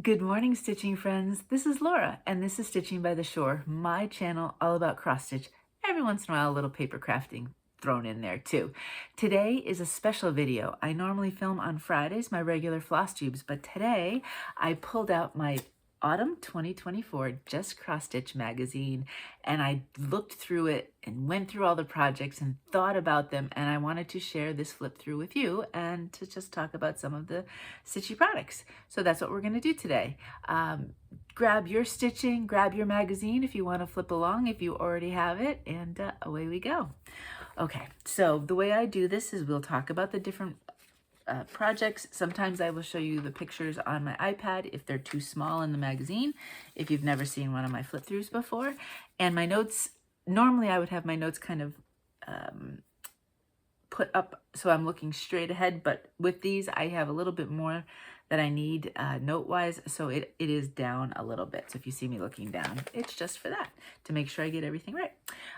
Good morning, stitching friends. This is Laura, and this is Stitching by the Shore, my channel all about cross stitch. Every once in a while, a little paper crafting thrown in there too. Today is a special video. I normally film on Fridays, my regular Flosstubes, but today I pulled out my Autumn 2024 Just Cross Stitch magazine, and I looked through it and went through all the projects and thought about them, and I wanted to share this flip through with you and to just talk about some of the stitchy products. So that's what we're going to do today. Grab your stitching, grab your magazine if you want to flip along, if you already have it, and away we go. Okay, so the way I do this is we'll talk about the different projects. Sometimes I will show you the pictures on my iPad if they're too small in the magazine, if you've never seen one of my flip throughs before. And my notes, normally I would have my notes kind of put up so I'm looking straight ahead, but with these I have a little bit more that I need note-wise, so it is down a little bit. So if you see me looking down, it's just for that, to make sure I get everything right.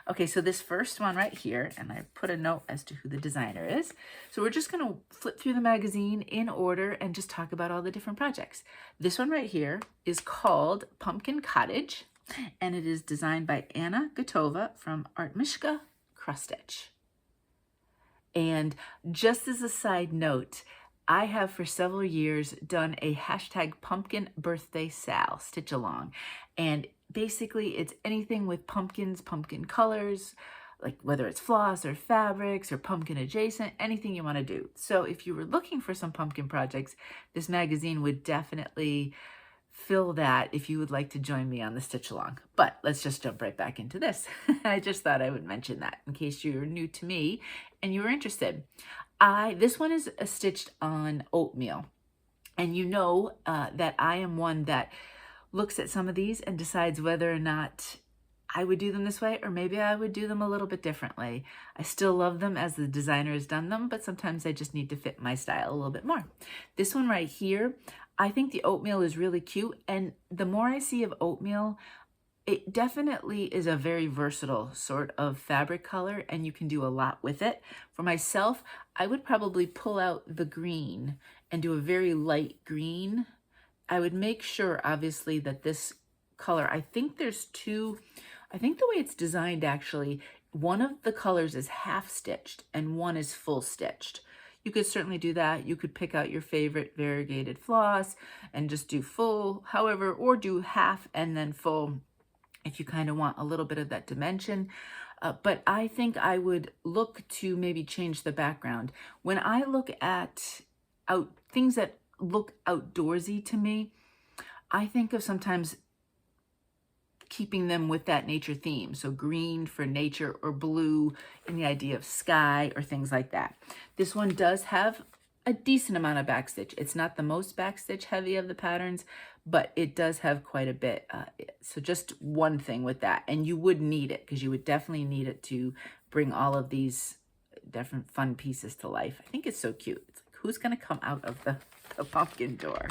Okay, so this first one right here, and I put a note as to who the designer is. So we're just gonna flip through the magazine in order and just talk about all the different projects. This one right here is called Pumpkin Cottage, and it is designed by Anna Gotova from Artmishka Cross Stitch. And just as a side note, I have for several years done a hashtag pumpkin birthday sal stitch along. And basically it's anything with pumpkins, pumpkin colors, like whether it's floss or fabrics or pumpkin adjacent, anything you want to do. So if you were looking for some pumpkin projects, this magazine would definitely fill that if you would like to join me on the stitch along. But let's just jump right back into this. I just thought I would mention that in case you're new to me and you were interested. This one is stitched on oatmeal, and you know that I am one that looks at some of these and decides whether or not I would do them this way, or maybe I would do them a little bit differently. I still love them as the designer has done them, but sometimes I just need to fit my style a little bit more. This one right here, I think the oatmeal is really cute, and the more I see of oatmeal, it definitely is a very versatile sort of fabric color, and you can do a lot with it. For myself, I would probably pull out the green and do a very light green. I would make sure, obviously, that this color, I think the way it's designed actually, one of the colors is half stitched and one is full stitched. You could certainly do that. You could pick out your favorite variegated floss and just do full, however, or do half and then full if you kind of want a little bit of that dimension. But I think I would look to maybe change the background. When I look at things that look outdoorsy to me, I think of sometimes keeping them with that nature theme. So green for nature, or blue in the idea of sky or things like that. This one does have a decent amount of backstitch. It's not the most backstitch heavy of the patterns, but it does have quite a bit. So just one thing with that, and you would need it because you would definitely need it to bring all of these different fun pieces to life. I think it's so cute. It's like, who's gonna come out of the pumpkin door?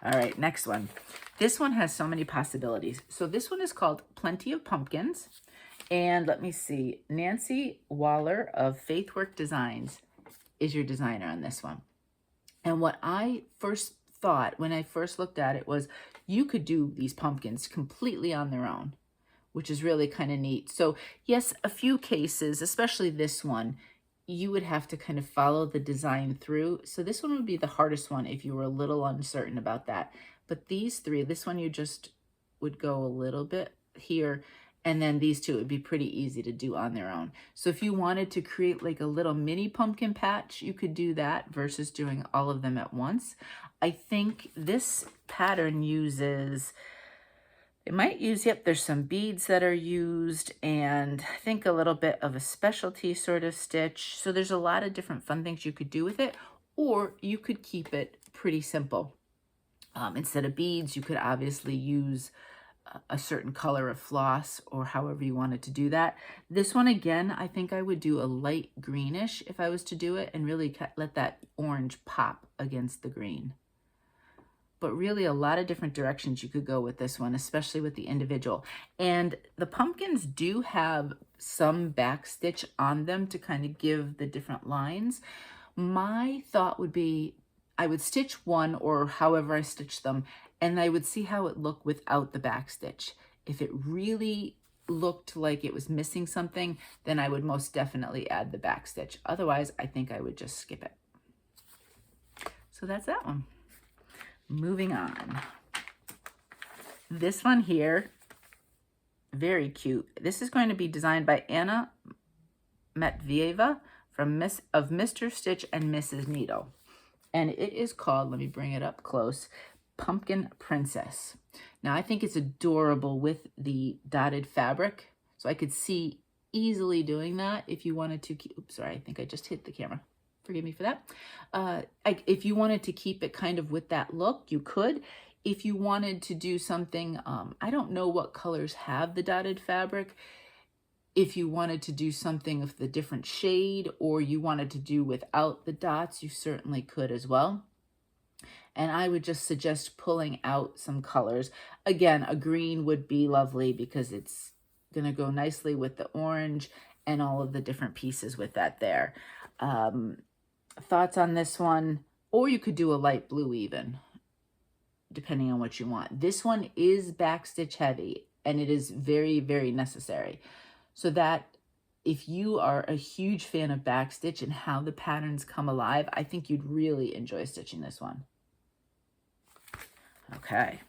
All right, next one. This one has so many possibilities. So this one is called Plenty of Pumpkins. And let me see, Nancy Waller of Faithwork Designs is your designer on this one. And what I first thought when I first looked at it was you could do these pumpkins completely on their own, which is really kind of neat. So yes, a few cases, especially this one, you would have to kind of follow the design through. So this one would be the hardest one if you were a little uncertain about that. But these three, this one you just would go a little bit here, and then these two would be pretty easy to do on their own. So if you wanted to create like a little mini pumpkin patch, you could do that versus doing all of them at once. I think this pattern uses, it might use, yep, there's some beads that are used, and I think a little bit of a specialty sort of stitch. So there's a lot of different fun things you could do with it, or you could keep it pretty simple. Instead of beads, you could obviously use a certain color of floss or however you wanted to do that. This one, again, I think I would do a light greenish if I was to do it and really let that orange pop against the green. But really a lot of different directions you could go with this one, especially with the individual. And the pumpkins do have some back stitch on them to kind of give the different lines. My thought would be I would stitch one or however I stitch them, and I would see how it looked without the back stitch. If it really looked like it was missing something, then I would most definitely add the back stitch. Otherwise, I think I would just skip it. So that's that one. Moving on. This one here, very cute. This is going to be designed by Anna Matvieva from Mr. Stitch and Mrs. Needle. And it is called, let me bring it up close, Pumpkin Princess. Now I think it's adorable with the dotted fabric. So I could see easily doing that if you wanted to keep, oops, sorry, I think I just hit the camera. Forgive me for that. If you wanted to keep it kind of with that look, you could. If you wanted to do something, I don't know what colors have the dotted fabric. If you wanted to do something of the different shade, or you wanted to do without the dots, you certainly could as well. And I would just suggest pulling out some colors. Again, a green would be lovely because it's going to go nicely with the orange and all of the different pieces with that there. Thoughts on this one? Or you could do a light blue even, depending on what you want. This one is backstitch heavy, and it is very, very necessary. So that if you are a huge fan of backstitch and how the patterns come alive, I think you'd really enjoy stitching this one. Okay,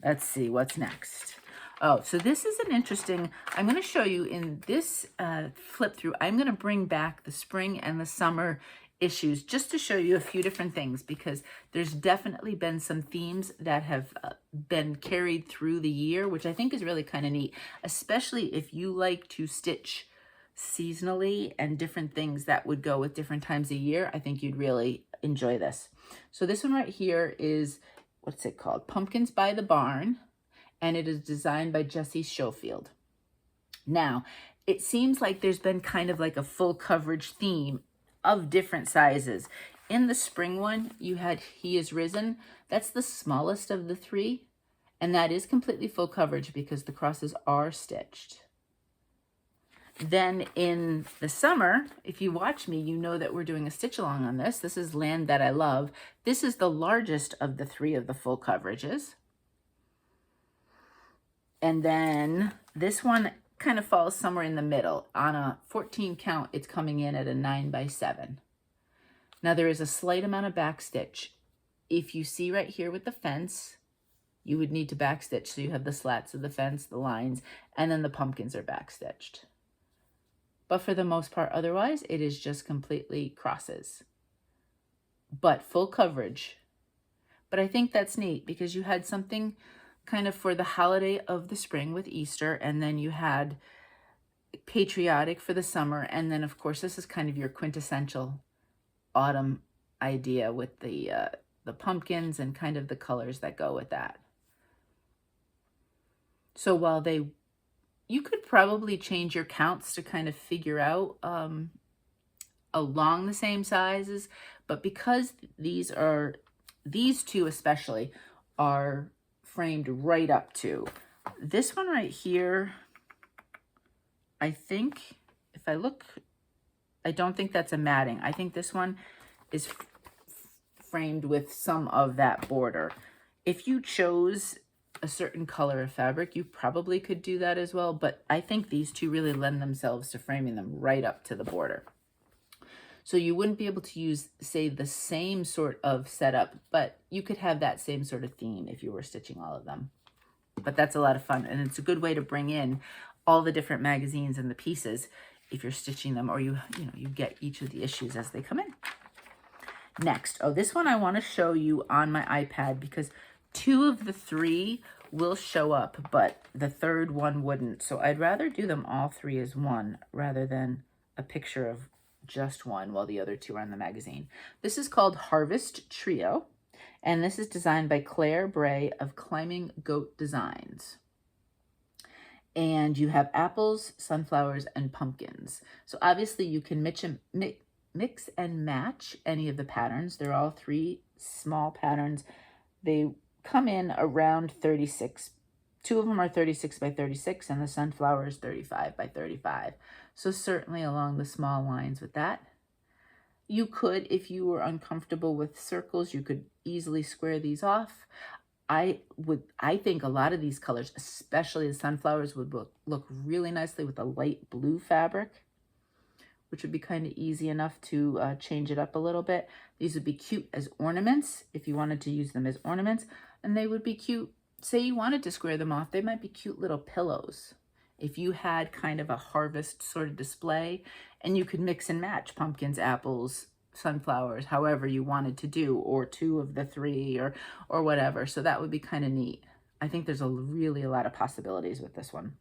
let's see what's next. Oh, so this is an interesting, I'm going to show you in this flip through, I'm going to bring back the spring and the summer issues just to show you a few different things, because there's definitely been some themes that have been carried through the year, which I think is really kind of neat, especially if you like to stitch seasonally and different things that would go with different times of year. I think you'd really enjoy this. So this one right here is, what's it called? Pumpkins by the Barn, and it is designed by Jessie Schofield. Now, it seems like there's been kind of like a full coverage theme of different sizes. In the spring one, you had He Is Risen. That's the smallest of the three, and that is completely full coverage because the crosses are stitched. Then in the summer, if you watch me, you know that we're doing a stitch along on this. This is Land That I Love. This is the largest of the three of the full coverages. And then this one kind of falls somewhere in the middle. On a 14 count, it's coming in at a 9x7. Now there is a slight amount of back stitch. If you see right here with the fence, you would need to back stitch. So you have the slats of the fence, the lines, and then the pumpkins are back stitched. But for the most part, otherwise, it is just completely crosses, but full coverage. But I think that's neat because you had something kind of for the holiday of the spring with Easter, and then you had patriotic for the summer, and then of course this is kind of your quintessential autumn idea with the pumpkins and kind of the colors that go with that. So while you could probably change your counts to kind of figure out along the same sizes, but because these two especially are framed right up to this one right here, I think if I look, I don't think that's a matting. I think this one is framed with some of that border. If you chose a certain color of fabric, you probably could do that as well, but I think these two really lend themselves to framing them right up to the border. So you wouldn't be able to use, say, the same sort of setup, but you could have that same sort of theme if you were stitching all of them. But that's a lot of fun, and it's a good way to bring in all the different magazines and the pieces if you're stitching them, or you get each of the issues as they come in. Next, this one I want to show you on my iPad because 2 of the 3 will show up, but the third one wouldn't. So I'd rather do them all 3 as one rather than a picture of just one while the other 2 are in the magazine. This is called Harvest Trio, and this is designed by Claire Bray of Climbing Goat Designs. And you have apples, sunflowers, and pumpkins. So obviously you can mix and match any of the patterns. They're all 3 small patterns. They come in around 36. 2 of them are 36 by 36, and the sunflower is 35 by 35. So certainly along the small lines with that. You could, if you were uncomfortable with circles, you could easily square these off. I think a lot of these colors, especially the sunflowers, would look really nicely with a light blue fabric, which would be kind of easy enough to change it up a little bit. These would be cute as ornaments if you wanted to use them as ornaments, and they would be cute. Say you wanted to square them off, they might be cute little pillows. If you had kind of a harvest sort of display, and you could mix and match pumpkins, apples, sunflowers, however you wanted to do, or 2 of the 3 or whatever. So that would be kind of neat. I think there's really a lot of possibilities with this one.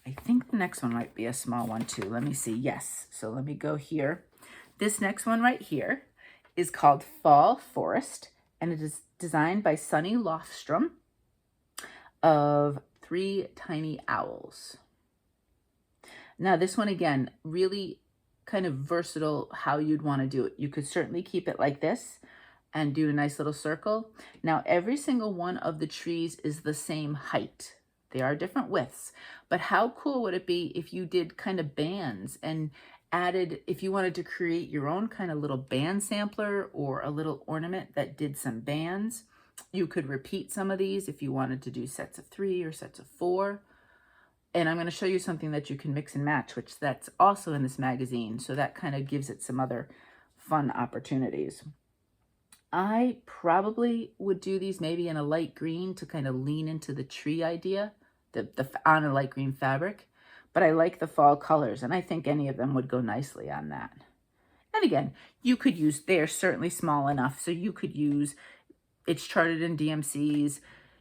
I think the next one might be a small one too. Let me see. Yes. So let me go here. This next one right here is called Fall Forest, and it is designed by Sunny Lofstrom of 3 Tiny Owls. Now this one, again, really kind of versatile how you'd want to do it. You could certainly keep it like this and do a nice little circle. Now every single one of the trees is the same height. They are different widths, but how cool would it be if you did kind of bands and added, if you wanted to create your own kind of little band sampler or a little ornament that did some bands, you could repeat some of these if you wanted to do sets of 3 or sets of 4. And I'm going to show you something that you can mix and match, which that's also in this magazine. So that kind of gives it some other fun opportunities. I probably would do these maybe in a light green to kind of lean into the tree idea, on a light green fabric. But I like the fall colors, and I think any of them would go nicely on that. And again, you could use, they're certainly small enough, so you could use, it's charted in DMCs.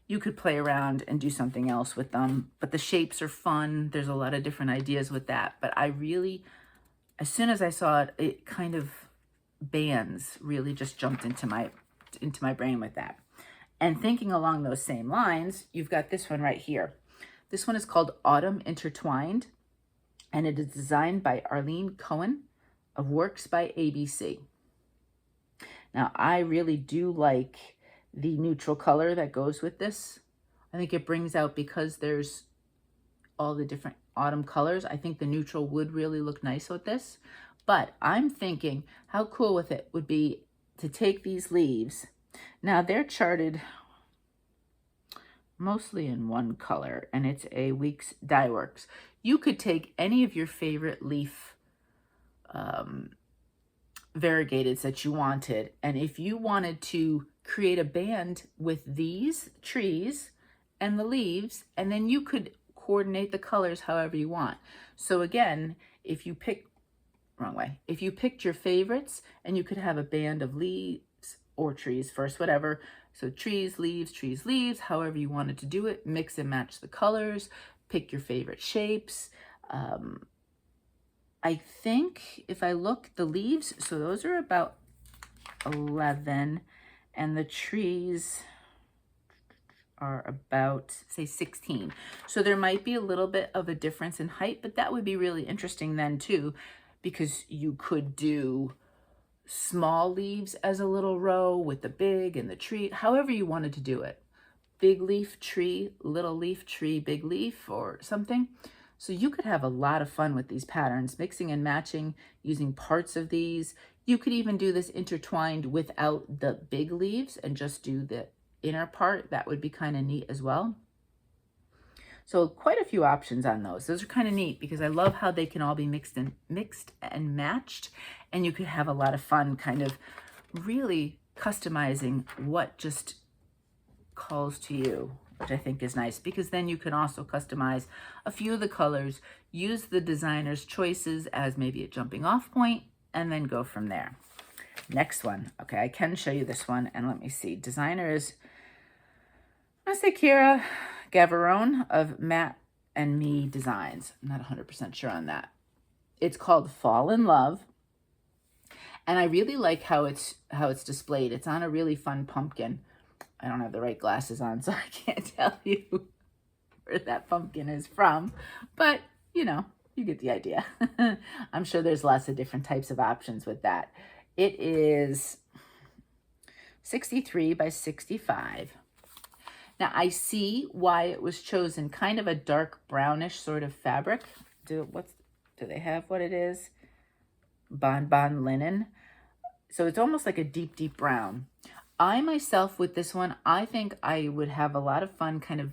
You could play around and do something else with them, but the shapes are fun. There's a lot of different ideas with that. But I really, as soon as I saw it, it kind of bands really just jumped into my brain with that. And thinking along those same lines, you've got this one right here. This one is called Autumn Intertwined, and it is designed by Arlene Cohen of Works by ABC. Now, I really do like the neutral color that goes with this. I think it brings out, because there's all the different autumn colors, I think the neutral would really look nice with this. But I'm thinking how cool with it would be to take these leaves. Now they're charted mostly in one color, and it's a Weeks Dye Works. You could take any of your favorite leaf variegateds that you wanted, and if you wanted to create a band with these trees and the leaves, and then you could coordinate the colors however you want. So again, if you pick, wrong way, if you picked your favorites, and you could have a band of leaves or trees first, whatever. So trees, leaves, however you wanted to do it, mix and match the colors, pick your favorite shapes. I think if I look, the leaves, so those are about 11, and the trees are about, say, 16. So there might be a little bit of a difference in height, but that would be really interesting then too, because you could do small leaves as a little row with the big and the tree, however you wanted to do it. Big leaf tree, little leaf tree, big leaf, or something. So you could have a lot of fun with these patterns, mixing and matching, using parts of these. You could even do this intertwined without the big leaves and just do the inner part. That would be kind of neat as well. So quite a few options on those. Those are kind of neat because I love how they can all be mixed and matched, and you could have a lot of fun kind of really customizing what just calls to you, which I think is nice, because then you can also customize a few of the colors, use the designer's choices as maybe a jumping off point, and then go from there. Next one. Okay, I can show you this one, and let me see. Designer is, I say Kira Gavarone of Matt and Me Designs. I'm not 100% sure on that. It's called Fall in Love, and I really like how it's displayed. It's on a really fun pumpkin. I don't have the right glasses on, so I can't tell you where that pumpkin is from, but you know, you get the idea. I'm sure there's lots of different types of options with that. It is 63 by 65. Now I see why it was chosen, kind of a dark brownish sort of fabric. Do they have what it is? Bonbon Linen. So it's almost like a deep, deep brown. I myself with this one, I think I would have a lot of fun kind of,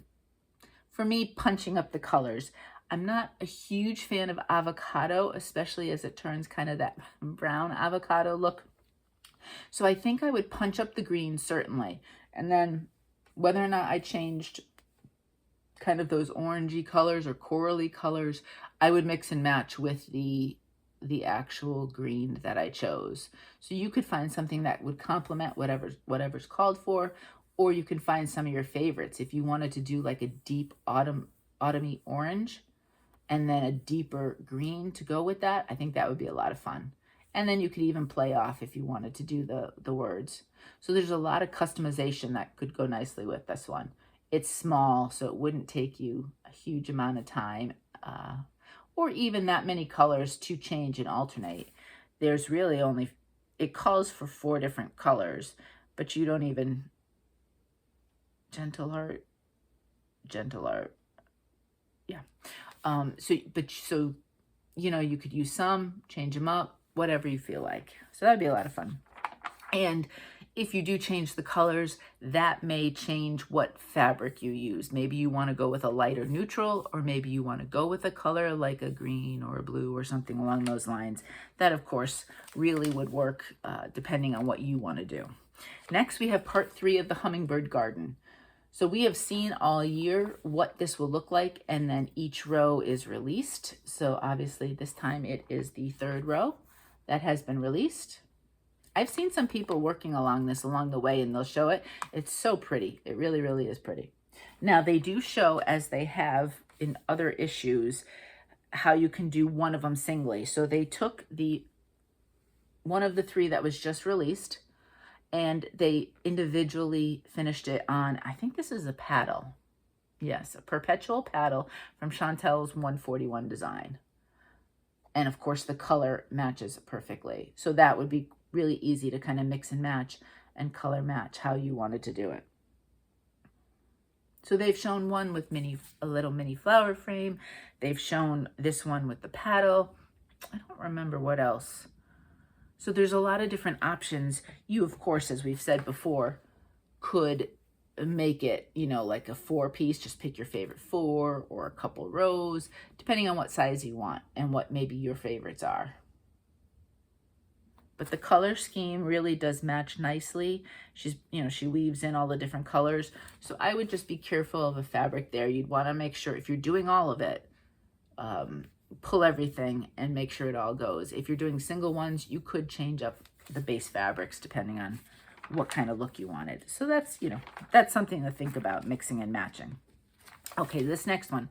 for me, punching up the colors. I'm not a huge fan of avocado, especially as it turns kind of that brown avocado look. So I think I would punch up the green, certainly. And then whether or not I changed kind of those orangey colors or corally colors, I would mix and match with the actual green that I chose. So you could find something that would complement whatever's called for, or you can find some of your favorites. If you wanted to do like a deep autumny orange and then a deeper green to go with that, I think that would be a lot of fun. And then you could even play off if you wanted to do the words. So there's a lot of customization that could go nicely with this one. It's small, so it wouldn't take you a huge amount of time or even that many colors to change and alternate. There's really only, it calls for 4 different colors, but you don't even, gentle art, yeah. So, you know, you could use some, change them up, whatever you feel like. So that'd be a lot of fun. And if you do change the colors, that may change what fabric you use. Maybe you want to go with a lighter neutral, or maybe you want to go with a color like a green or a blue or something along those lines. That, of course, really would work depending on what you want to do. Next, we have part 3 of the Hummingbird Garden. So we have seen all year what this will look like, and then each row is released. So obviously this time it is the 3rd row that has been released. I've seen some people working along the way, and they'll show it. It's so pretty. It really, really is pretty. Now, they do show, as they have in other issues, how you can do one of them singly. So they took one of the 3 that was just released, and they individually finished it on, I think this is a paddle. Yes, a perpetual paddle from Chantel's 141 design. And of course, the color matches perfectly. So that would be really easy to kind of mix and match and color match how you wanted to do it. So they've shown one with a little mini flower frame. They've shown this one with the paddle. I don't remember what else. So there's a lot of different options. You, of course, as we've said before, could make it, you know, like a 4-piece, just pick your favorite 4 or a couple rows, depending on what size you want and what maybe your favorites are. But the color scheme really does match nicely. She weaves in all the different colors. So I would just be careful of a fabric there. You'd want to make sure, if you're doing all of it, pull everything and make sure it all goes. If you're doing single ones, you could change up the base fabrics depending on what kind of look you wanted. So that's, that's something to think about, mixing and matching. Okay, this next one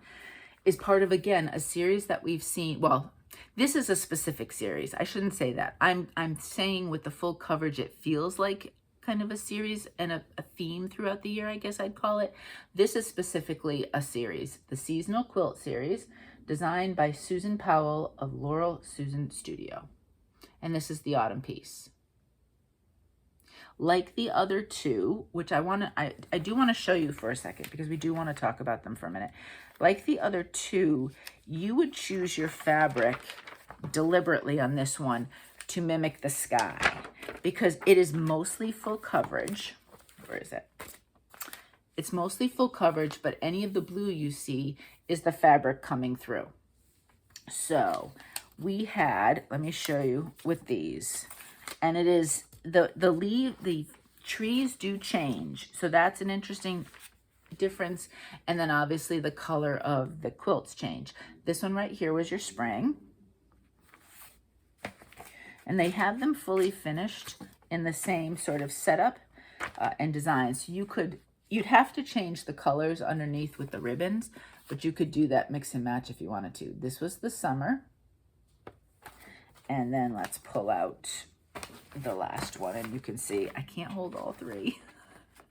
is part of, again, a series that we've seen. Well, this is a specific series. I shouldn't say that. I'm saying with the full coverage, it feels like kind of a series and a theme throughout the year, I guess I'd call it. This is specifically a series, the Seasonal Quilt Series, designed by Susan Powell of Laurel Susan Studio. And this is the autumn piece. Like the other 2, which I do want to show you for a second because we do want to talk about them for a minute. Like the other 2, you would choose your fabric deliberately on this one to mimic the sky because it is mostly full coverage. Where is it? It's mostly full coverage, but any of the blue you see is the fabric coming through. So we had, let me show you with these, and it is the trees do change. So that's an interesting difference. And then obviously the color of the quilts change. This one right here was your spring. And they have them fully finished in the same sort of setup and design. So you'd have to change the colors underneath with the ribbons, but you could do that mix and match if you wanted to. This was the summer. And then let's pull out the last one, and you can see I can't hold all 3.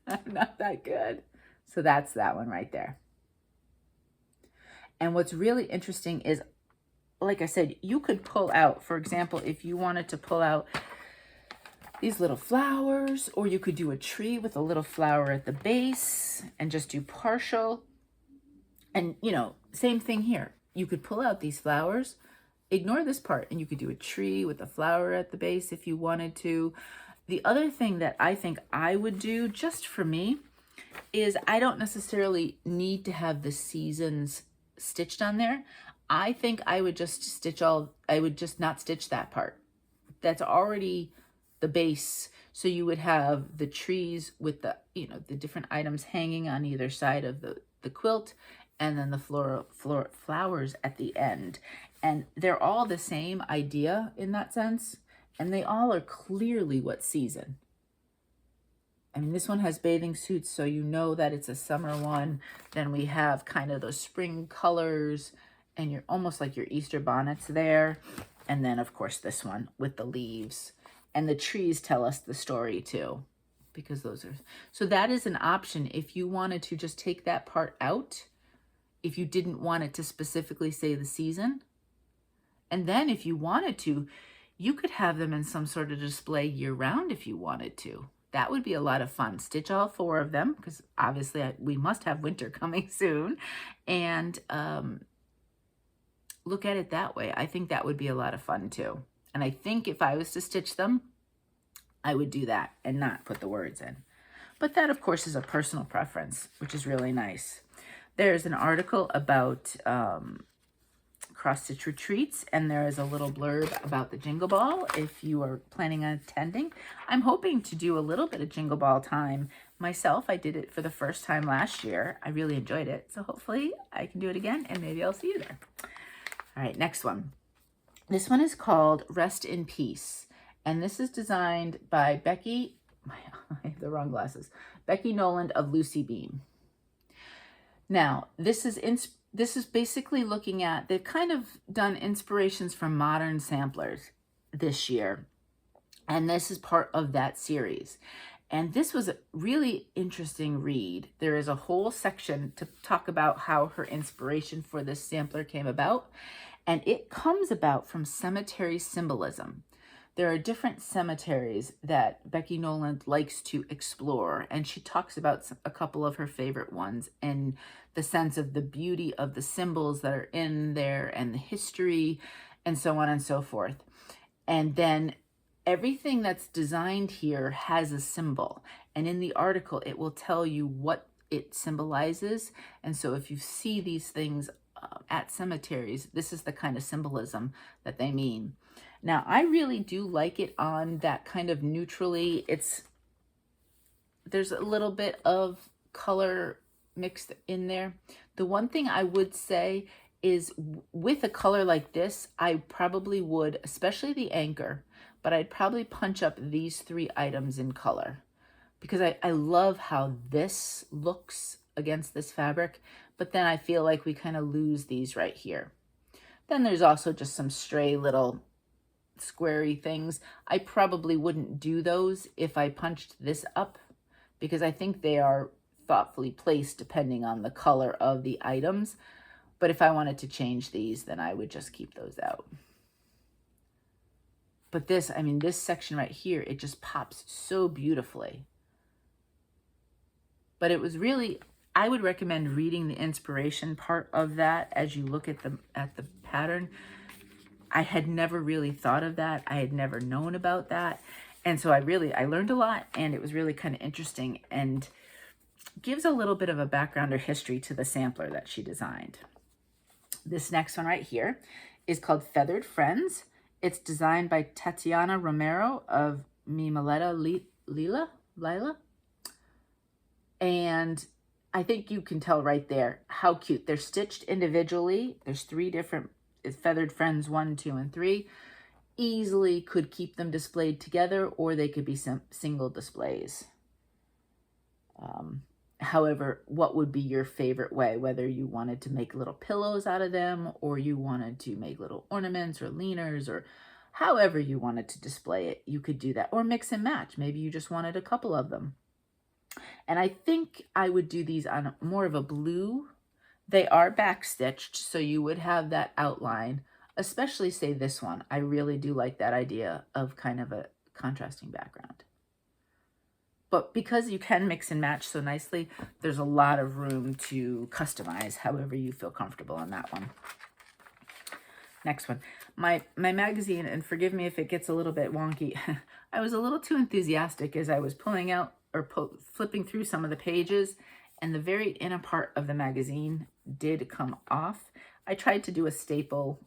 I'm not that good. So that's that one right there. And what's really interesting is, like I said, you could pull out, for example, if you wanted to pull out these little flowers, or you could do a tree with a little flower at the base and just do partial. And, same thing here. You could pull out these flowers ignore this part, and you could do a tree with a flower at the base if you wanted to. The other thing that I think I would do just for me is I don't necessarily need to have the seasons stitched on there. I think I would just I would just not stitch that part. That's already the base. So you would have the trees with the, you know, the different items hanging on either side of the quilt, and then the flowers at the end. And they're all the same idea in that sense. And they all are clearly what season. I mean, this one has bathing suits, so you know that it's a summer one. Then we have kind of those spring colors, and you're almost like your Easter bonnets there. And then, of course, this one with the leaves. And the trees tell us the story, too, because those are... So that is an option if you wanted to just take that part out, if you didn't want it to specifically say the season. And then if you wanted to, you could have them in some sort of display year-round if you wanted to. That would be a lot of fun. Stitch all 4 of them, because obviously we must have winter coming soon. And look at it that way. I think that would be a lot of fun too. And I think if I was to stitch them, I would do that and not put the words in. But that, of course, is a personal preference, which is really nice. There's an article about cross-stitch retreats, and there is a little blurb about the Jingle Ball if you are planning on attending. I'm hoping to do a little bit of Jingle Ball time myself. I did it for the first time last year. I really enjoyed it, so hopefully I can do it again, and maybe I'll see you there. All right, next one. This one is called Rest in Peace, and this is designed by Becky, I have the wrong glasses, Becky Noland of Lucy Beam. Now, this is basically looking at, they've kind of done inspirations from modern samplers this year. And this is part of that series. And this was a really interesting read. There is a whole section to talk about how her inspiration for this sampler came about. And it comes about from cemetery symbolism. There are different cemeteries that Becky Noland likes to explore, and she talks about a couple of her favorite ones and the sense of the beauty of the symbols that are in there and the history and so on and so forth. And then everything that's designed here has a symbol, and in the article it will tell you what it symbolizes. And so if you see these things at cemeteries, this is the kind of symbolism that they mean. Now, I really do like it on that kind of neutrally. There's a little bit of color mixed in there. The one thing I would say is with a color like this, I probably would, especially the anchor, but I'd probably punch up these 3 items in color, because I love how this looks against this fabric, but then I feel like we kind of lose these right here. Then there's also just some stray little squarey things. I probably wouldn't do those if I punched this up, because I think they are thoughtfully placed depending on the color of the items. But if I wanted to change these, then I would just keep those out. But this, I mean, this section right here, it just pops so beautifully. But it was really, I would recommend reading the inspiration part of that as you look at the pattern. I had never really thought of that. I had never known about that. And so I learned a lot, and it was really kind of interesting and gives a little bit of a background or history to the sampler that she designed. This next one right here is called Feathered Friends. It's designed by Tatiana Romero of Mimaleta Lila. And I think you can tell right there how cute. They're stitched individually. There's 3 different Feathered Friends, 1, 2, and 3. Easily could keep them displayed together, or they could be single displays. However, what would be your favorite way? Whether you wanted to make little pillows out of them, or you wanted to make little ornaments or leaners, or however you wanted to display it, you could do that. Or mix and match. Maybe you just wanted a couple of them. And I think I would do these on more of a blue. They are backstitched, so you would have that outline, especially say this one. I really do like that idea of kind of a contrasting background. But because you can mix and match so nicely, there's a lot of room to customize however you feel comfortable on that one. Next one. My magazine, and forgive me if it gets a little bit wonky, I was a little too enthusiastic as I was pulling out or flipping through some of the pages, and the very inner part of the magazine did come off. I tried to do a staple,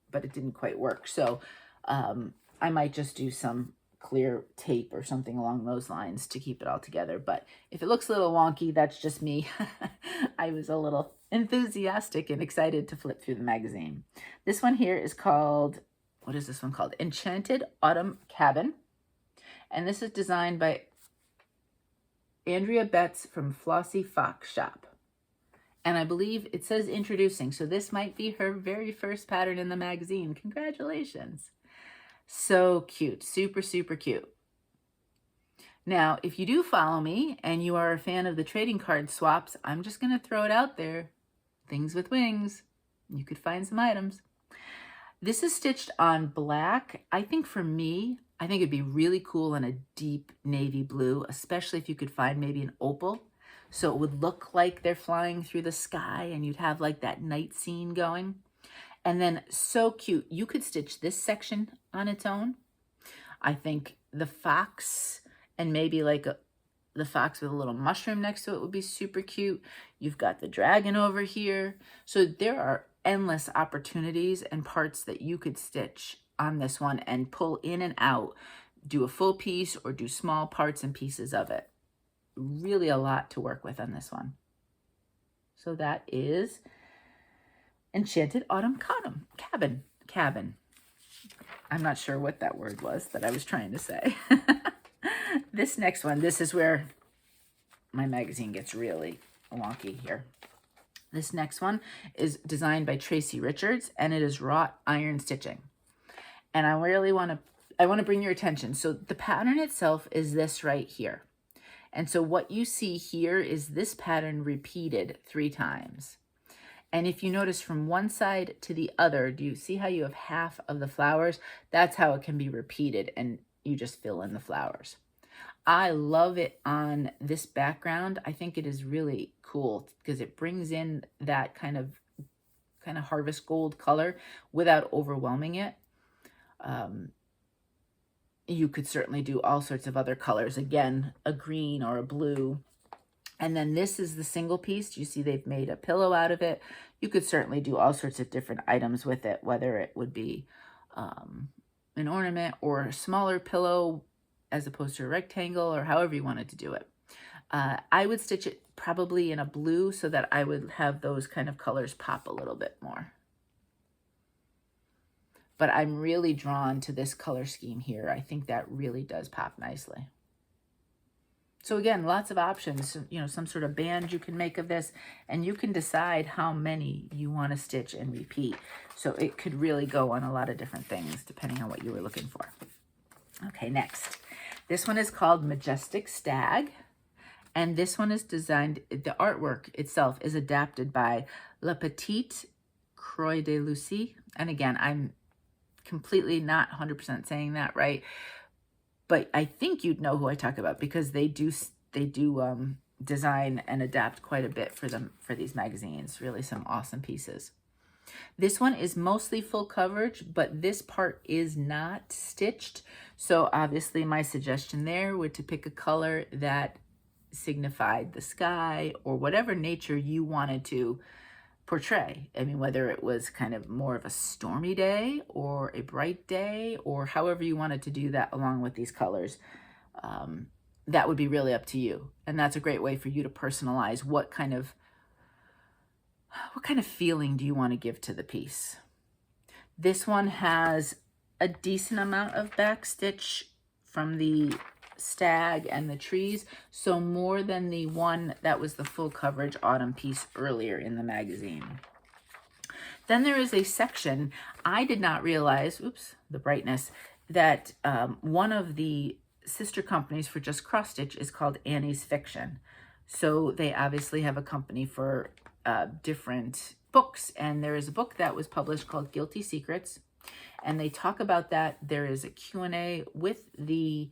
but it didn't quite work. So I might just do some clear tape or something along those lines to keep it all together. But if it looks a little wonky, that's just me. I was a little enthusiastic and excited to flip through the magazine. This one here is called, what is this one called? Enchanted Autumn Cabin. And this is designed by Andrea Betts from Flossy Fox Shop. And I believe it says introducing, so this might be her very first pattern in the magazine. Congratulations. So cute, super, super cute. Now, if you do follow me and you are a fan of the trading card swaps, I'm just going to throw it out there. Things with wings. You could find some items. This is stitched on black. I think for me, I think it'd be really cool in a deep navy blue, especially if you could find maybe an opal. So it would look like they're flying through the sky and you'd have like that night scene going. And then so cute, you could stitch this section on its own. I think the fox and maybe like the fox with a little mushroom next to it would be super cute. You've got the dragon over here. So there are endless opportunities and parts that you could stitch on this one and pull in and out, do a full piece or do small parts and pieces of it. Really a lot to work with on this one. So that is Enchanted Autumn Cabin. I'm not sure what that word was that I was trying to say. This next one, this is where my magazine gets really wonky here. This next one is designed by Tracy Richards, and it is wrought iron stitching. And I really want to bring your attention. So the pattern itself is this right here. And so what you see here is this pattern repeated 3 times. And if you notice from one side to the other, do you see how you have half of the flowers? That's how it can be repeated, and you just fill in the flowers. I love it on this background. I think it is really cool because it brings in that kind of harvest gold color without overwhelming it. You could certainly do all sorts of other colors. Again, a green or a blue. And then this is the single piece. You see they've made a pillow out of it. You could certainly do all sorts of different items with it, whether it would be an ornament or a smaller pillow as opposed to a rectangle, or however you wanted to do it. I would stitch it probably in a blue so that I would have those kind of colors pop a little bit more. But I'm really drawn to this color scheme here. I think that really does pop nicely. So again, lots of options, you know, some sort of band you can make of this, and you can decide how many you want to stitch and repeat. So it could really go on a lot of different things depending on what you were looking for. Okay, next. This one is called Majestic Stag. And this one is designed, the artwork itself is adapted by La Petite Croix de Lucie. And again, I'm completely not 100% saying that right, but I think you'd know who I talk about because they do design and adapt quite a bit for these magazines. Really some awesome pieces. This one is mostly full coverage, but this part is not stitched. So obviously my suggestion there would to pick a color that signified the sky or whatever nature you wanted to portray. I mean, whether it was kind of more of a stormy day or a bright day or however you wanted to do that along with these colors, that would be really up to you. And that's a great way for you to personalize what kind of feeling do you want to give to the piece. This one has a decent amount of back stitch from the stag and the trees, so more than the one that was the full coverage autumn piece earlier in the magazine. Then there is a section, I did not realize, oops, the brightness, that one of the sister companies for just cross stitch is called Annie's Fiction. So they obviously have a company for different books, and there is a book that was published called Guilty Secrets, and they talk about that. There is a Q&A with the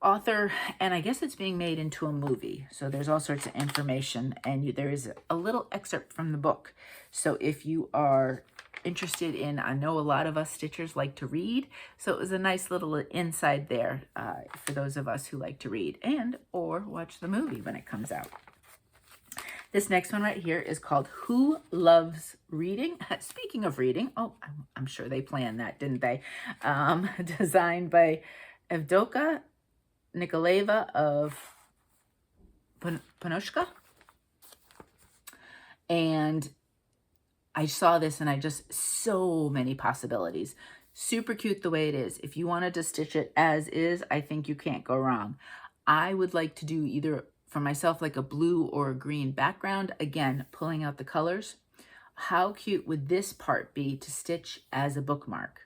author, and I guess it's being made into a movie. So there's all sorts of information, and there is a little excerpt from the book. So if you are interested in, I know a lot of us stitchers like to read, so it was a nice little inside there for those of us who like to read and or watch the movie when it comes out. This next one right here is called Who Loves Reading? Speaking of reading, oh, I'm sure they planned that, didn't they? Designed by Evdoka Nikolaeva of Panoshka. And I saw this and I just, so many possibilities. Super cute the way it is. If you wanted to stitch it as is, I think you can't go wrong. I would like to do either for myself like a blue or a green background. Again, pulling out the colors. How cute would this part be to stitch as a bookmark?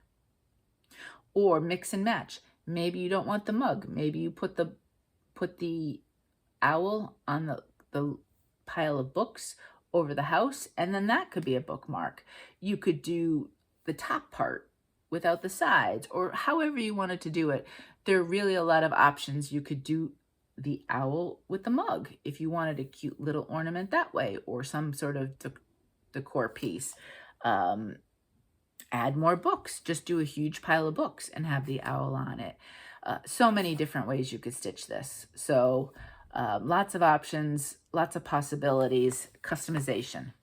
Or mix and match. Maybe you don't want the mug. Maybe you put the owl on the pile of books over the house, and then that could be a bookmark. You could do the top part without the sides, or however you wanted to do it. There are really a lot of options. You could do the owl with the mug if you wanted a cute little ornament that way, or some sort of decor piece. Add more books. Just do a huge pile of books and have the owl on it. So many different ways you could stitch this. So lots of options, lots of possibilities, customization.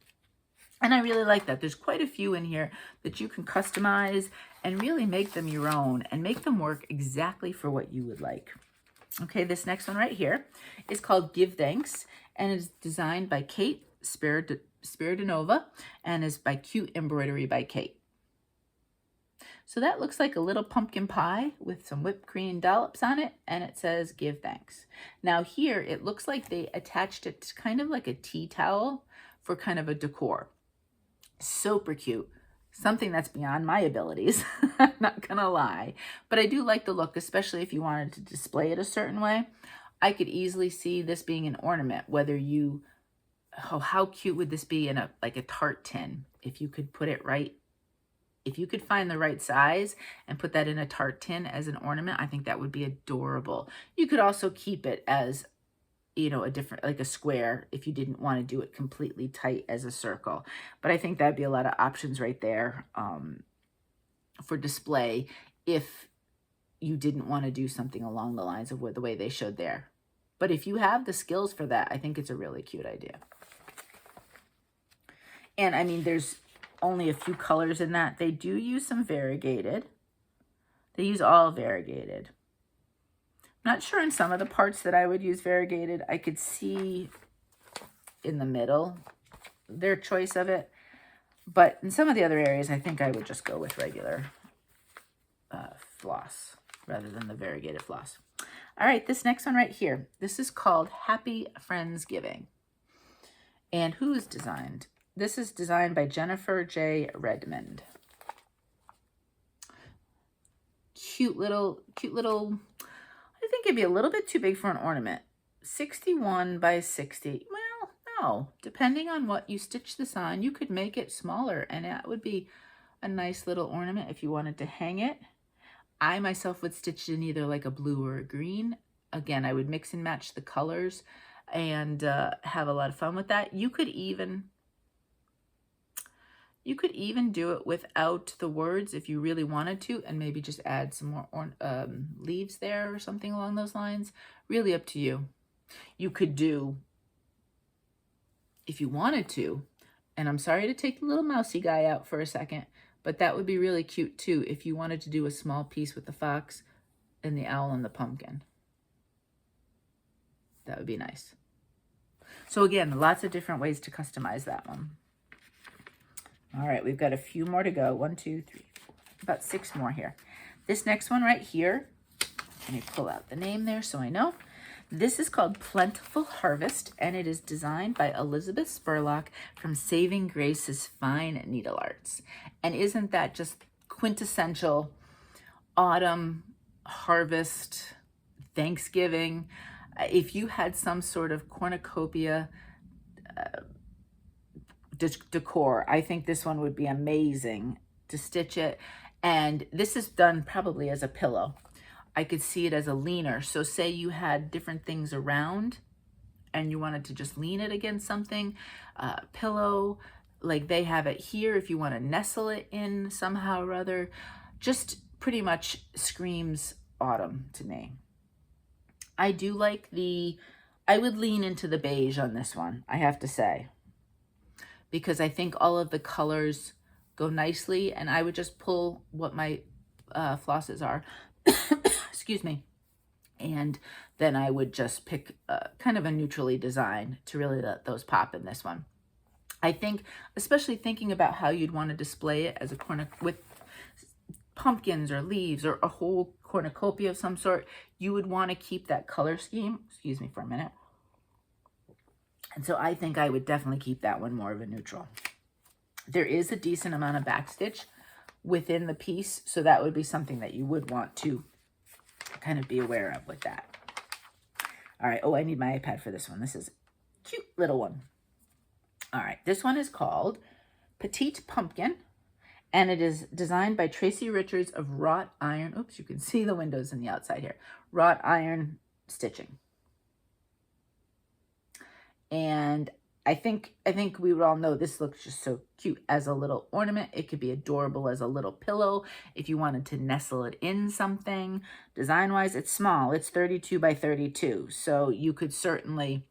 And I really like that. There's quite a few in here that you can customize and really make them your own and make them work exactly for what you would like. Okay, this next one right here is called Give Thanks and is designed by Kate Spiridonova and is by Cute Embroidery by Kate. So that looks like a little pumpkin pie with some whipped cream dollops on it, and it says Give Thanks. Now here, it looks like they attached it to kind of like a tea towel for kind of a decor. Super cute. Something that's beyond my abilities, I'm not gonna lie. But I do like the look, especially if you wanted to display it a certain way. I could easily see this being an ornament, whether you, oh, how cute would this be in like a tart tin? If you could put it right, if you could find the right size and put that in a tart tin as an ornament, I think that would be adorable. You could also keep it as, you know, a different, like a square if you didn't want to do it completely tight as a circle. But I think that'd be a lot of options right there for display if you didn't want to do something along the lines of the way they showed there. But if you have the skills for that, I think it's a really cute idea. And I mean, there's only a few colors in that. They do use some variegated. They use all variegated. Not sure in some of the parts that I would use variegated. I could see in the middle their choice of it. But in some of the other areas, I think I would just go with regular floss rather than the variegated floss. All right, this next one right here. This is called Happy Friendsgiving. And who's designed? This is designed by Jennifer J. Redmond. Cute little, I think it'd be a little bit too big for an ornament. 61 by 60. Well, no, depending on what you stitch this on, you could make it smaller and that would be a nice little ornament if you wanted to hang it. I myself would stitch it in either like a blue or a green. Again, I would mix and match the colors and have a lot of fun with that. You could even do it without the words if you really wanted to, and maybe just add some more leaves there or something along those lines. Really up to you. You could do, if you wanted to, and I'm sorry to take the little mousy guy out for a second, but that would be really cute too if you wanted to do a small piece with the fox and the owl and the pumpkin. That would be nice. So again, lots of different ways to customize that one. All right, we've got a few more to go. 1, 2, 3, 4, about 6 more here. This next one right here, let me pull out the name there so I know. This is called Plentiful Harvest, and it is designed by Elizabeth Spurlock from Saving Grace's Fine Needle Arts. And isn't that just quintessential autumn, harvest, Thanksgiving? If you had some sort of cornucopia decor, I think this one would be amazing to stitch it. And this is done probably as a pillow. I could see it as a leaner. So say you had different things around and you wanted to just lean it against something, pillow, like they have it here if you want to nestle it in somehow or other. Just pretty much screams autumn to me. I do like I would lean into the beige on this one, I have to say, because I think all of the colors go nicely, and I would just pull what my flosses are, excuse me, and then I would just pick kind of a neutrally design to really let those pop in this one. I think, especially thinking about how you'd want to display it as a with pumpkins or leaves or a whole cornucopia of some sort, you would want to keep that color scheme. Excuse me for a minute. And so I think I would definitely keep that one more of a neutral. There is a decent amount of backstitch within the piece, so that would be something that you would want to kind of be aware of with that. All right. Oh, I need my iPad for this one. This is a cute little one. All right. This one is called Petite Pumpkin, and it is designed by Tracy Richards of Wrought Iron. Oops, you can see the windows in the outside here. Wrought Iron Stitching. And I think we would all know this looks just so cute as a little ornament. It could be adorable as a little pillow if you wanted to nestle it in something. Design-wise, it's small. It's 32 by 32. So you could certainly,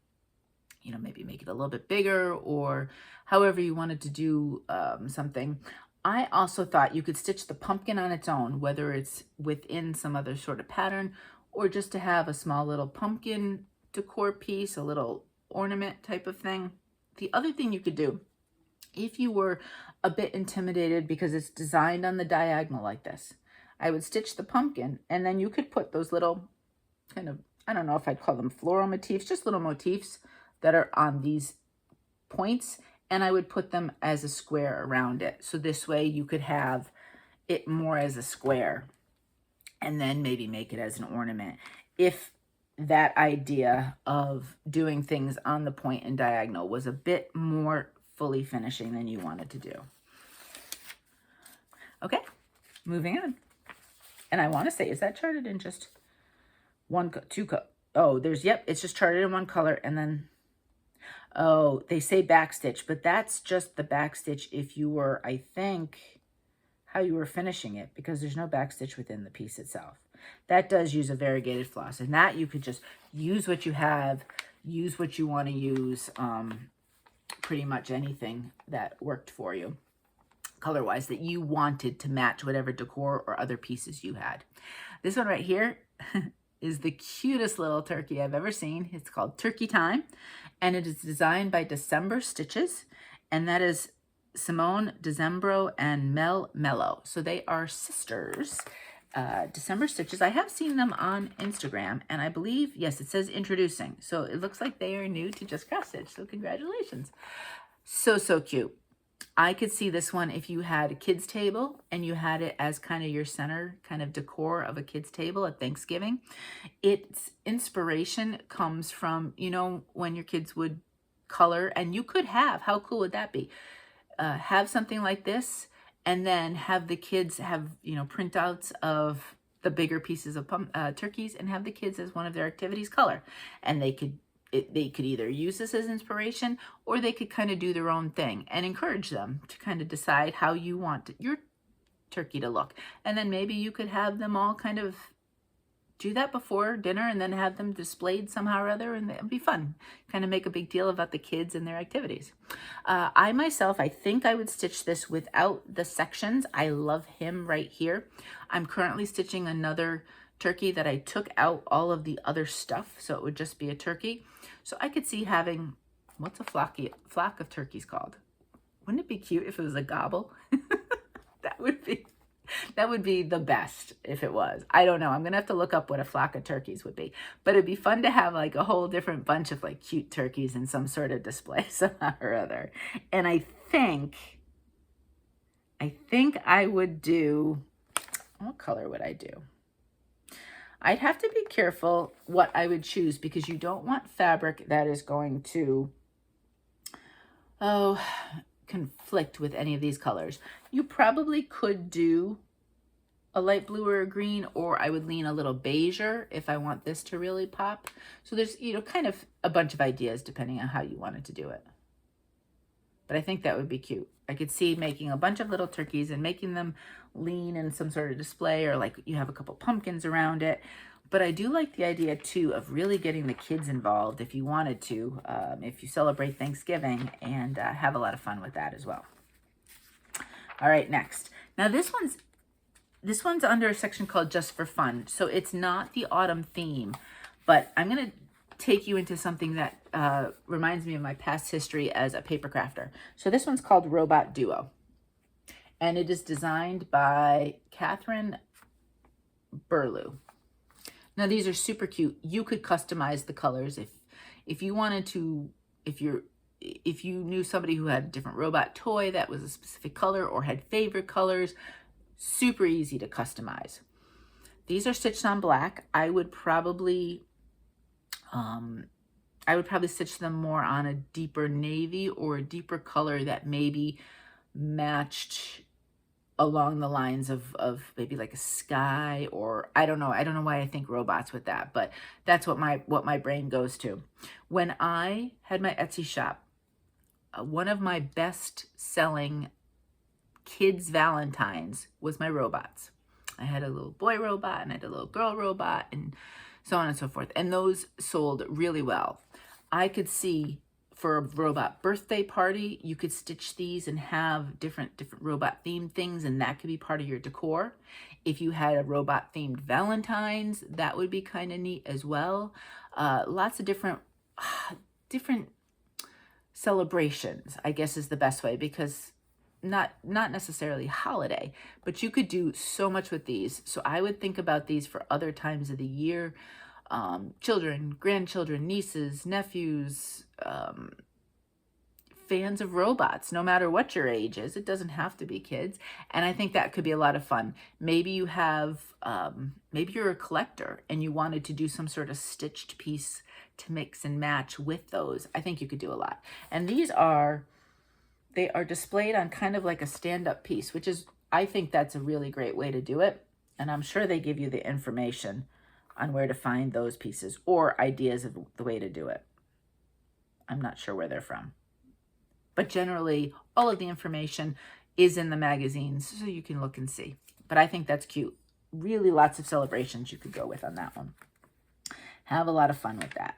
you know, maybe make it a little bit bigger or however you wanted to do something. I also thought you could stitch the pumpkin on its own, whether it's within some other sort of pattern or just to have a small little pumpkin decor piece, a little ornament type of thing. The other thing you could do, if you were a bit intimidated because it's designed on the diagonal like this, I would stitch the pumpkin, and then you could put those little kind of, I don't know if I'd call them floral motifs, just little motifs that are on these points, and I would put them as a square around it. So this way you could have it more as a square and then maybe make it as an ornament. If that idea of doing things on the point and diagonal was a bit more fully finishing than you wanted to do. Okay, moving on. And I want to say, is that charted in just two oh, yep, it's just charted in one color, and then, oh, they say backstitch, but that's just the backstitch if you were, I think, how you were finishing it, because there's no backstitch within the piece itself. That does use a variegated floss, and that you could just use what you have, use what you want to use, pretty much anything that worked for you, color-wise, that you wanted to match whatever decor or other pieces you had. This one right here is the cutest little turkey I've ever seen. It's called Turkey Time, and it is designed by December Stitches, and that is Simone Decembro and Mel Mello. So they are sisters. December Stitches. I have seen them on Instagram, and I believe, yes, it says introducing. So it looks like they are new to Just Cross Stitch. So congratulations. So cute. I could see this one if you had a kids table and you had it as kind of your center kind of decor of a kids table at Thanksgiving. Its inspiration comes from, you know, when your kids would color, and you could have, how cool would that be? Have something like this, and then have the kids have, you know, printouts of the bigger pieces of turkeys, and have the kids as one of their activities color. And they could either use this as inspiration, or they could kind of do their own thing and encourage them to kind of decide how you want your turkey to look. And then maybe you could have them all kind of do that before dinner and then have them displayed somehow or other, and it'd be fun. Kind of make a big deal about the kids and their activities. I myself, I think I would stitch this without the sections. I love him right here. I'm currently stitching another turkey that I took out all of the other stuff, so it would just be a turkey. So I could see having, what's a flock of turkeys called? Wouldn't it be cute if it was a gobble? That would be the best if it was. I don't know. I'm going to have to look up what a flock of turkeys would be. But it'd be fun to have like a whole different bunch of like cute turkeys in some sort of display somehow or other. And I think I would do, what color would I do? I'd have to be careful what I would choose, because you don't want fabric that is going to, conflict with any of these colors. You probably could do a light blue or a green, or I would lean a little beiger if I want this to really pop. So there's, you know, kind of a bunch of ideas depending on how you wanted to do it. but I think that would be cute. I could see making a bunch of little turkeys and making them lean in some sort of display, or like you have a couple pumpkins around it. But I do like the idea too of really getting the kids involved if you wanted to, if you celebrate Thanksgiving, and have a lot of fun with that as well. All right, next. Now this one's under a section called Just for Fun. So it's not the autumn theme, but I'm going to take you into something that reminds me of my past history as a paper crafter. So this one's called Robot Duo, and it is designed by Catherine Burlew. Now these are super cute. You could customize the colors if you wanted to. If you knew somebody who had a different robot toy that was a specific color or had favorite colors, super easy to customize. These are stitched on black. I would probably stitch them more on a deeper navy or a deeper color that maybe matched along the lines of maybe like a sky, or I don't know why I think robots with that, but that's what my brain goes to. When I had my Etsy shop, one of my best selling kids Valentines was my robots. I had a little boy robot and I had a little girl robot and so on and so forth, and those sold really well. I could see for a robot birthday party, you could stitch these and have different robot themed things, and that could be part of your decor. If you had a robot themed Valentine's, that would be kind of neat as well. Lots of different celebrations, I guess, is the best way, because not necessarily holiday, but you could do so much with these. So I would think about these for other times of the year. Children, grandchildren, nieces, nephews, fans of robots, no matter what your age is. It doesn't have to be kids. And I think that could be a lot of fun. Maybe you have, maybe you're a collector and you wanted to do some sort of stitched piece to mix and match with those. I think you could do a lot. And they are displayed on kind of like a stand-up piece, which is, I think that's a really great way to do it. And I'm sure they give you the information on where to find those pieces or ideas of the way to do it. I'm not sure where they're from. But generally, all of the information is in the magazines, so you can look and see. But I think that's cute. Really lots of celebrations you could go with on that one. Have a lot of fun with that.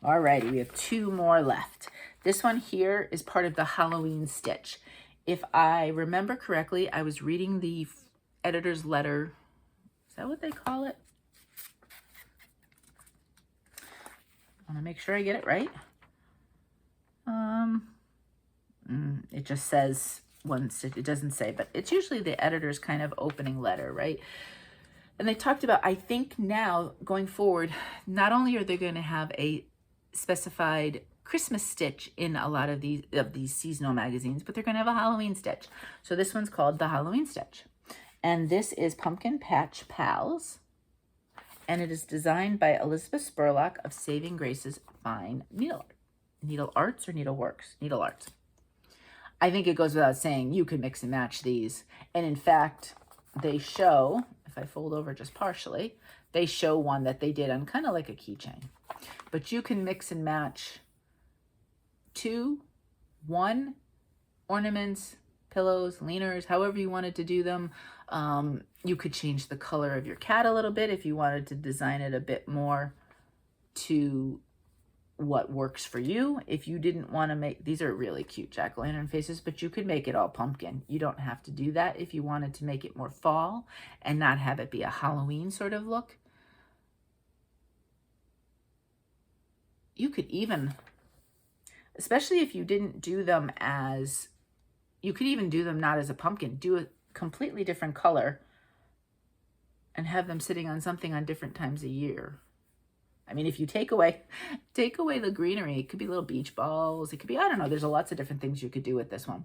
Alrighty, we have 2 more left. This one here is part of the Halloween stitch. If I remember correctly, I was reading the editor's letter. Is that what they call it? I want to make sure I get it right. It just says one stitch. It doesn't say, but it's usually the editor's kind of opening letter, right? And they talked about, I think now going forward, not only are they going to have a specified Christmas stitch in a lot of these seasonal magazines, but they're going to have a Halloween stitch. So this one's called the Halloween stitch. And this is Pumpkin Patch Pals. And it is designed by Elizabeth Spurlock of Saving Grace's Fine Needle Arts or Needleworks? Needle Arts. I think it goes without saying you can mix and match these. And in fact, they show, if I fold over just partially, they show one that they did on kind of like a keychain. But you can mix and match 2, 1 ornaments, pillows, leaners, however you wanted to do them. You could change the color of your cat a little bit if you wanted to design it a bit more to what works for you. If you didn't want to make, these are really cute jack-o'-lantern faces, but you could make it all pumpkin. You don't have to do that if you wanted to make it more fall and not have it be a Halloween sort of look. You could even, especially if you didn't do them as, you could even do them not as a pumpkin, do a completely different color and have them sitting on something on different times a year. I mean, if you take away the greenery, it could be little beach balls. It could be, I don't know, there's lots of different things you could do with this one.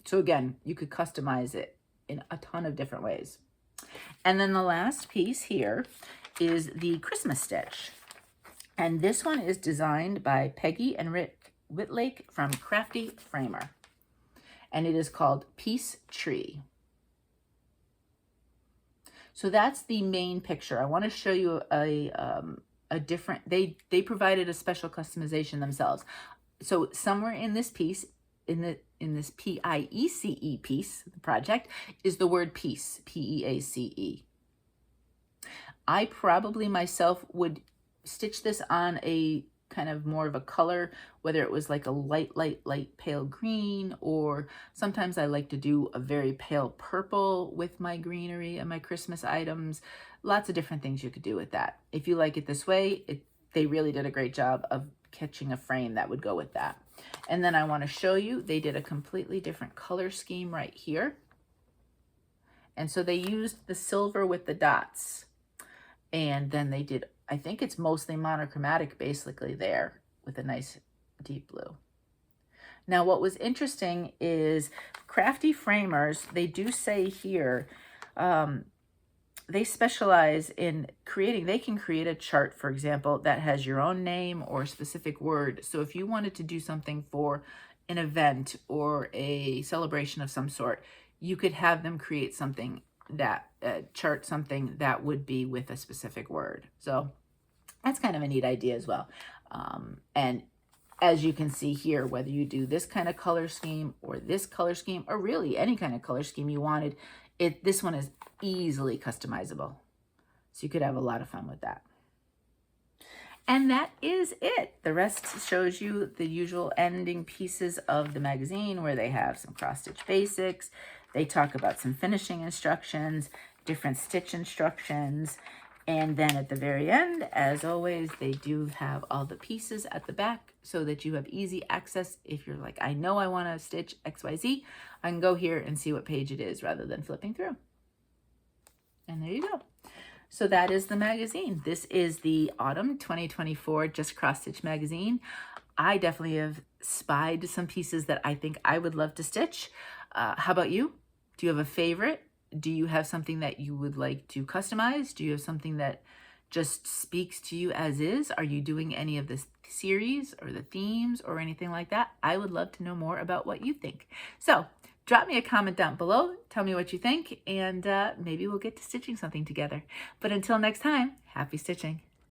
So again, you could customize it in a ton of different ways. And then the last piece here is the Christmas stitch. And this one is designed by Peggy and Rick Whitlake from Crafty Framer. And it is called Peace Tree. So that's the main picture. I want to show you a different, they provided a special customization themselves. So somewhere in this piece, in this P-I-E-C-E piece, the project, is the word peace, P-E-A-C-E. I probably myself would stitch this on a kind of more of a color, whether it was like a light pale green, or sometimes I like to do a very pale purple with my greenery and my Christmas items. Lots of different things you could do with that. If you like it this way, they really did a great job of catching a frame that would go with that. And then I want to show you, they did a completely different color scheme right here. And so they used the silver with the dots. And then they did, I think it's mostly monochromatic basically there with a nice deep blue. Now what was interesting is crafty framers, they do say here, they specialize in creating, they can create a chart, for example, that has your own name or a specific word. So if you wanted to do something for an event or a celebration of some sort, you could have them create something that, chart something that would be with a specific word. So that's kind of a neat idea as well. And as you can see here, whether you do this kind of color scheme or this color scheme, or really any kind of color scheme you wanted, this one is easily customizable. So you could have a lot of fun with that. And that is it. The rest shows you the usual ending pieces of the magazine where they have some cross-stitch basics. They talk about some finishing instructions, different stitch instructions, and then at the very end, as always, they do have all the pieces at the back so that you have easy access. If you're like, I know I want to stitch XYZ, I can go here and see what page it is rather than flipping through. And there you go. So that is the magazine. This is the Autumn 2024 Just Cross Stitch magazine. I definitely have spied some pieces that I think I would love to stitch. How about you? Do you have a favorite? Do you have something that you would like to customize? Do you have something that just speaks to you as is? Are you doing any of this series or the themes or anything like that? I would love to know more about what you think. So drop me a comment down below. Tell me what you think, and maybe we'll get to stitching something together. But until next time, happy stitching.